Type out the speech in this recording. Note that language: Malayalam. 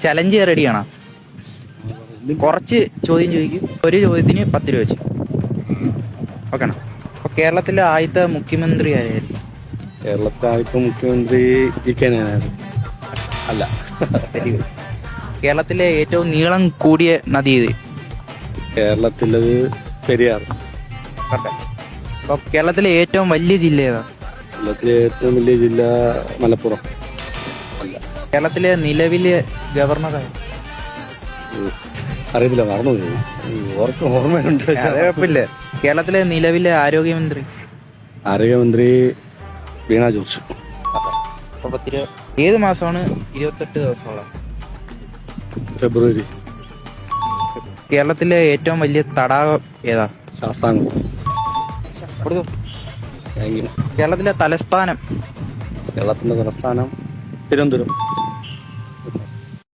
ചലഞ്ച് റെഡിയാണോ? കുറച്ച് ചോദ്യം ചോദിക്കും, ഒരു ചോദ്യത്തിന് 10 രൂപ വെച്ച്. ഓക്കെ. അപ്പൊ കേരളത്തിലെ ആദ്യത്തെ മുഖ്യമന്ത്രി ആരായിരുന്നു? കേരളത്തിലെ ആദ്യത്തെ മുഖ്യമന്ത്രി അല്ല. കേരളത്തിലെ ഏറ്റവും നീളം കൂടിയ നദി ഇത്? കേരളത്തിലത് പെരിയാർ. അപ്പൊ കേരളത്തിലെ ഏറ്റവും വലിയ ജില്ല ഏതാ? കേരളത്തിലെ ഏറ്റവും വലിയ ജില്ല മലപ്പുറം. അല്ല. കേരളത്തിലെ നിലവിലെ ഗവർണർ? അറിയത്തില്ല, മറന്നുപോയി. ഓർമ്മയുണ്ട്. കുഴപ്പമില്ല. കേരളത്തിലെ നിലവിലെ ആരോഗ്യമന്ത്രി? ആരോഗ്യമന്ത്രി വീണ ജോർജ്. അപ്പൊ 10 രൂപ. ഏത് മാസമാണ് 28 ദിവസമുള്ള? ഫെബ്രുവരി. കേരളത്തിലെ ഏറ്റവും വലിയ തടാകം ഏതാ? ശാസ്താംകോട്ട. കേരളത്തിലെ തലസ്ഥാനം? കേരളത്തിന്റെ തലസ്ഥാനം തിരുവനന്തപുരം.